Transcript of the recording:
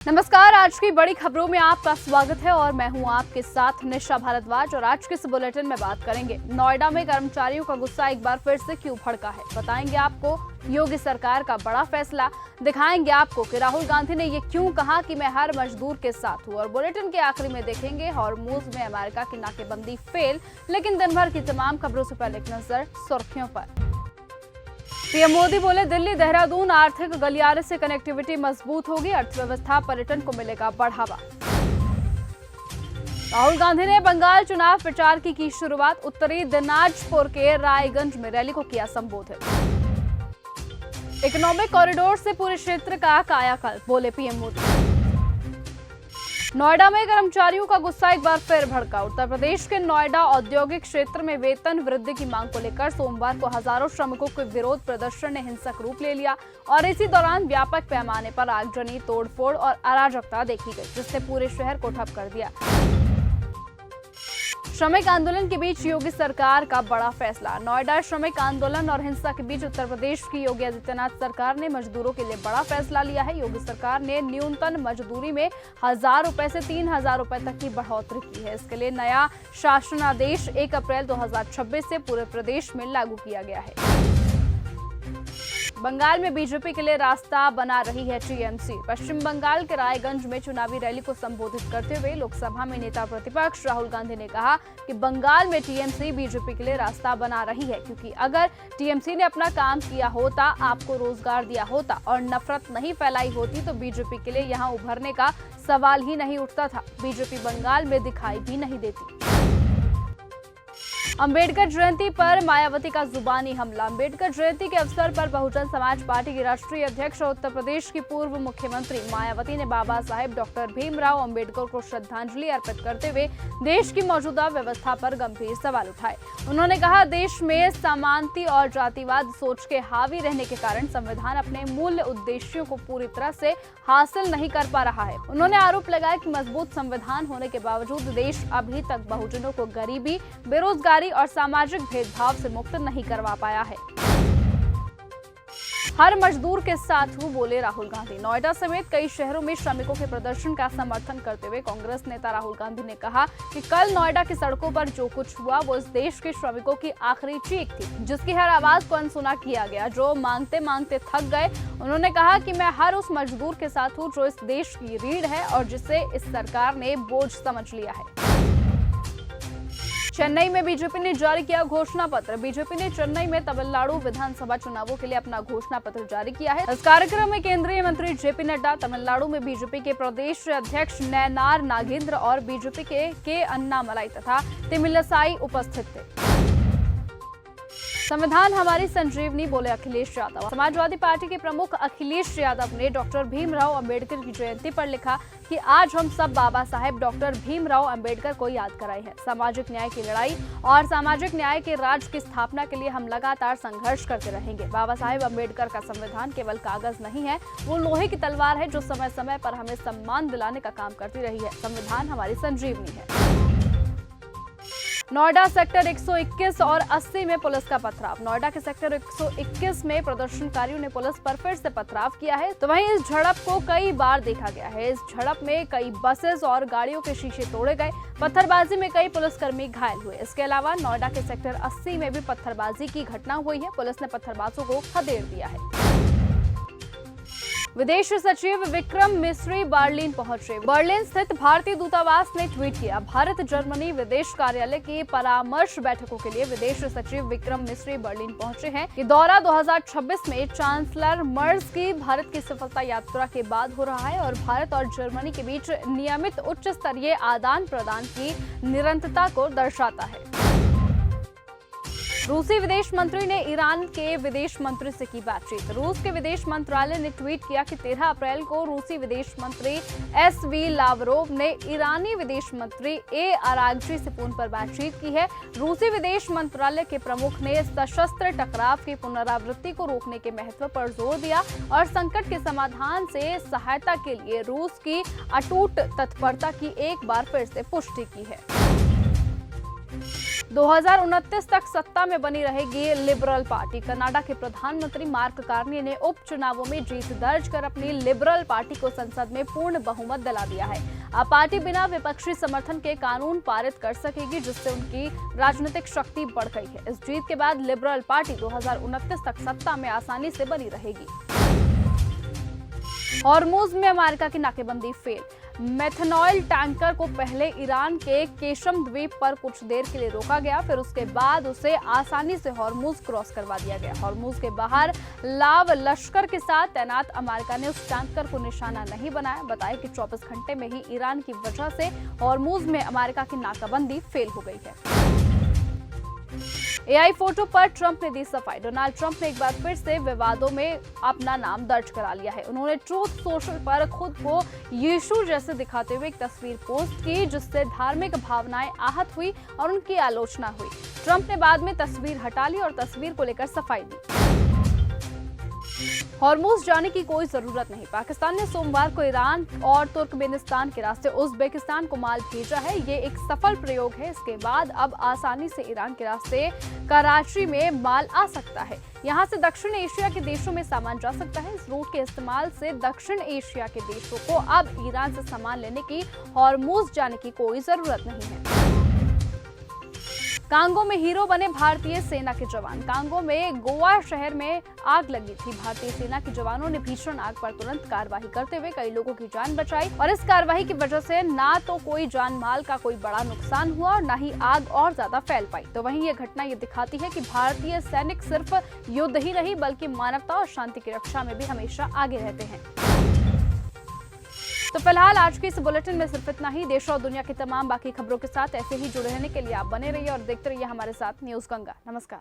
नमस्कार। आज की बड़ी खबरों में आपका स्वागत है और मैं हूं आपके साथ निशा भारद्वाज। और आज के इस बुलेटिन में बात करेंगे नोएडा में कर्मचारियों का गुस्सा एक बार फिर से क्यों भड़का है। बताएंगे आपको योगी सरकार का बड़ा फैसला, दिखाएंगे आपको कि राहुल गांधी ने ये क्यों कहा कि मैं हर मजदूर के साथ हूं। और बुलेटिन के आखिरी में देखेंगे हॉर्मुज में अमेरिका की नाकेबंदी फेल। लेकिन दिन भर की तमाम खबरों से पहले एक नजर सुर्खियों पर। पीएम मोदी बोले दिल्ली देहरादून आर्थिक गलियारे से कनेक्टिविटी मजबूत होगी, अर्थव्यवस्था पर्यटन को मिलेगा बढ़ावा। राहुल गांधी ने बंगाल चुनाव प्रचार की शुरुआत, उत्तरी दिनाजपुर के रायगंज में रैली को किया संबोधित। इकोनॉमिक कॉरिडोर से पूरे क्षेत्र का कायाकल्प, बोले पीएम मोदी। नोएडा में कर्मचारियों का गुस्सा एक बार फिर भड़का। उत्तर प्रदेश के नोएडा औद्योगिक क्षेत्र में वेतन वृद्धि की मांग को लेकर सोमवार को हजारों श्रमिकों के विरोध प्रदर्शन ने हिंसक रूप ले लिया और इसी दौरान व्यापक पैमाने पर आगजनी, तोड़फोड़ और अराजकता देखी गई, जिसने पूरे शहर को ठप कर दिया। श्रमिक आंदोलन के बीच योगी सरकार का बड़ा फैसला। नोएडा श्रमिक आंदोलन और हिंसा के बीच उत्तर प्रदेश की योगी आदित्यनाथ सरकार ने मजदूरों के लिए बड़ा फैसला लिया है। योगी सरकार ने न्यूनतम मजदूरी में 1,000 रुपए से 3,000 रुपए तक की बढ़ोतरी की है। इसके लिए नया शासनादेश 1 अप्रैल 2026 से पूरे प्रदेश में लागू किया गया है। बंगाल में बीजेपी के लिए रास्ता बना रही है टीएमसी। पश्चिम बंगाल के रायगंज में चुनावी रैली को संबोधित करते हुए लोकसभा में नेता प्रतिपक्ष राहुल गांधी ने कहा कि बंगाल में टीएमसी बीजेपी के लिए रास्ता बना रही है, क्योंकि अगर टीएमसी ने अपना काम किया होता, आपको रोजगार दिया होता और नफरत नहीं फैलाई होती तो बीजेपी के लिए यहां उभरने का सवाल ही नहीं उठता था। बीजेपी बंगाल में दिखाई भी नहीं देती। अंबेडकर जयंती पर मायावती का जुबानी हमला। अंबेडकर जयंती के अवसर पर बहुजन समाज पार्टी की राष्ट्रीय अध्यक्ष और उत्तर प्रदेश की पूर्व मुख्यमंत्री मायावती ने बाबा साहेब डॉक्टर भीमराव अंबेडकर को श्रद्धांजलि अर्पित करते हुए देश की मौजूदा व्यवस्था पर गंभीर सवाल उठाए। उन्होंने कहा, देश में समानता और जातिवाद सोच के हावी रहने के कारण संविधान अपने मूल उद्देश्यों को पूरी तरह से हासिल नहीं कर पा रहा है। उन्होंने आरोप लगाया कि मजबूत संविधान होने के बावजूद देश अभी तक बहुजनों को गरीबी, बेरोजगारी और सामाजिक भेदभाव से मुक्त नहीं करवा पाया है। हर मजदूर के साथ हूं, बोले राहुल गांधी। नोएडा समेत कई शहरों में श्रमिकों के प्रदर्शन का समर्थन करते हुए कांग्रेस नेता राहुल गांधी ने कहा कि कल नोएडा की सड़कों पर जो कुछ हुआ वो इस देश के श्रमिकों की आखिरी चीख थी, जिसकी हर आवाज को अनसुना किया गया, जो मांगते मांगते थक गए। उन्होंने कहा कि मैं हर उस मजदूर के साथ हूं जो इस देश की रीढ़ है और जिसे इस सरकार ने बोझ समझ लिया है। चेन्नई में बीजेपी ने जारी किया घोषणा पत्र। बीजेपी ने चेन्नई में तमिलनाडु विधानसभा चुनावों के लिए अपना घोषणा पत्र जारी किया है। इस कार्यक्रम में केंद्रीय मंत्री जेपी नड्डा, तमिलनाडु में बीजेपी के प्रदेश अध्यक्ष नयनार नागेंद्र और बीजेपी के अन्नामलाई तथा तिमिलसाई उपस्थित थे। संविधान हमारी संजीवनी, बोले अखिलेश यादव। समाजवादी पार्टी के प्रमुख अखिलेश यादव ने डॉक्टर भीमराव अंबेडकर की जयंती पर लिखा कि आज हम सब बाबा साहेब डॉक्टर भीमराव अंबेडकर को याद कराए हैं। सामाजिक न्याय की लड़ाई और सामाजिक न्याय के राज की स्थापना के लिए हम लगातार संघर्ष करते रहेंगे। बाबा साहेब अंबेडकर का संविधान केवल कागज नहीं है, वो लोहे की तलवार है जो समय समय पर हमें सम्मान दिलाने का काम करती रही है। संविधान हमारी संजीवनी है। नोएडा सेक्टर 121 और 80 में पुलिस का पथराव। नोएडा के सेक्टर 121 में प्रदर्शनकारियों ने पुलिस पर फिर से पथराव किया है, तो वहीं इस झड़प को कई बार देखा गया है। इस झड़प में कई बसेस और गाड़ियों के शीशे तोड़े गए। पत्थरबाजी में कई पुलिसकर्मी घायल हुए। इसके अलावा नोएडा के सेक्टर 80 में भी पत्थरबाजी की घटना हुई है। पुलिस ने पत्थरबाजों को खदेड़ दिया है। विदेश सचिव विक्रम मिस्री बर्लिन पहुंचे। बर्लिन स्थित भारतीय दूतावास ने ट्वीट किया, भारत जर्मनी विदेश कार्यालय की परामर्श बैठकों के लिए विदेश सचिव विक्रम मिस्री बर्लिन पहुंचे हैं। ये दौरा 2026 में चांसलर मर्ज की भारत की सफलता यात्रा के बाद हो रहा है और भारत और जर्मनी के बीच नियमित उच्च स्तरीय आदान प्रदान की निरंतरता को दर्शाता है। रूसी विदेश मंत्री ने ईरान के विदेश मंत्री से की बातचीत। रूस के विदेश मंत्रालय ने ट्वीट किया कि 13 अप्रैल को रूसी विदेश मंत्री एसवी लावरोव ने ईरानी विदेश मंत्री ए अरागची से फोन पर बातचीत की है। रूसी विदेश मंत्रालय के प्रमुख ने सशस्त्र टकराव की पुनरावृत्ति को रोकने के महत्व पर जोर दिया और संकट के समाधान से सहायता के लिए रूस की अटूट तत्परता की एक बार फिर से पुष्टि की है। 2029 तक सत्ता में बनी रहेगी लिबरल पार्टी। कनाडा के प्रधानमंत्री मार्क कार्नी ने उपचुनावों में जीत दर्ज कर अपनी लिबरल पार्टी को संसद में पूर्ण बहुमत दिला दिया है। अब पार्टी बिना विपक्षी समर्थन के कानून पारित कर सकेगी, जिससे उनकी राजनीतिक शक्ति बढ़ गई है। इस जीत के बाद लिबरल पार्टी 2029 तक सत्ता में आसानी से बनी रहेगी। हॉर्मुज में अमेरिका की नाकेबंदी फेल। मेथनॉल टैंकर को पहले ईरान के केशम द्वीप पर कुछ देर के लिए रोका गया, फिर उसके बाद उसे आसानी से हॉर्मुज क्रॉस करवा दिया गया। हॉर्मुज के बाहर लाव लश्कर के साथ तैनात अमेरिका ने उस टैंकर को निशाना नहीं बनाया। बताया कि 24 घंटे में ही ईरान की वजह से हॉर्मुज में अमेरिका की नाकाबंदी फेल हो गई है। एआई फोटो पर ट्रंप ने दी सफाई। डोनाल्ड ट्रंप ने एक बार फिर से विवादों में अपना नाम दर्ज करा लिया है। उन्होंने ट्रूथ सोशल पर खुद को यीशु जैसे दिखाते हुए एक तस्वीर पोस्ट की, जिससे धार्मिक भावनाएं आहत हुई और उनकी आलोचना हुई। ट्रंप ने बाद में तस्वीर हटा ली और तस्वीर को लेकर सफाई दी। हॉर्मुज जाने की कोई जरूरत नहीं। पाकिस्तान ने सोमवार को ईरान और तुर्कमेनिस्तान के रास्ते उज्बेकिस्तान को माल भेजा है। ये एक सफल प्रयोग है। इसके बाद अब आसानी से ईरान के रास्ते कराची में माल आ सकता है। यहाँ से दक्षिण एशिया के देशों में सामान जा सकता है। इस रूट के इस्तेमाल से दक्षिण एशिया के देशों को अब ईरान से सामान लेने की हॉर्मुज जाने की कोई जरूरत नहीं है। कांगो में हीरो बने भारतीय सेना के जवान। कांगो में गोवा शहर में आग लगी थी। भारतीय सेना के जवानों ने भीषण आग पर तुरंत कार्रवाई करते हुए कई लोगों की जान बचाई और इस कार्रवाई की वजह से ना तो कोई जान माल का कोई बड़ा नुकसान हुआ और न ही आग और ज्यादा फैल पाई। तो वहीं ये घटना ये दिखाती है कि भारतीय सैनिक सिर्फ युद्ध ही नहीं बल्कि मानवता और शांति की रक्षा में भी हमेशा आगे रहते हैं। तो फिलहाल आज के इस बुलेटिन में सिर्फ इतना ही। देश और दुनिया की तमाम बाकी खबरों के साथ ऐसे ही जुड़े रहने के लिए आप बने रहिए और देखते रहिए हमारे साथ न्यूज़ गंगा। नमस्कार।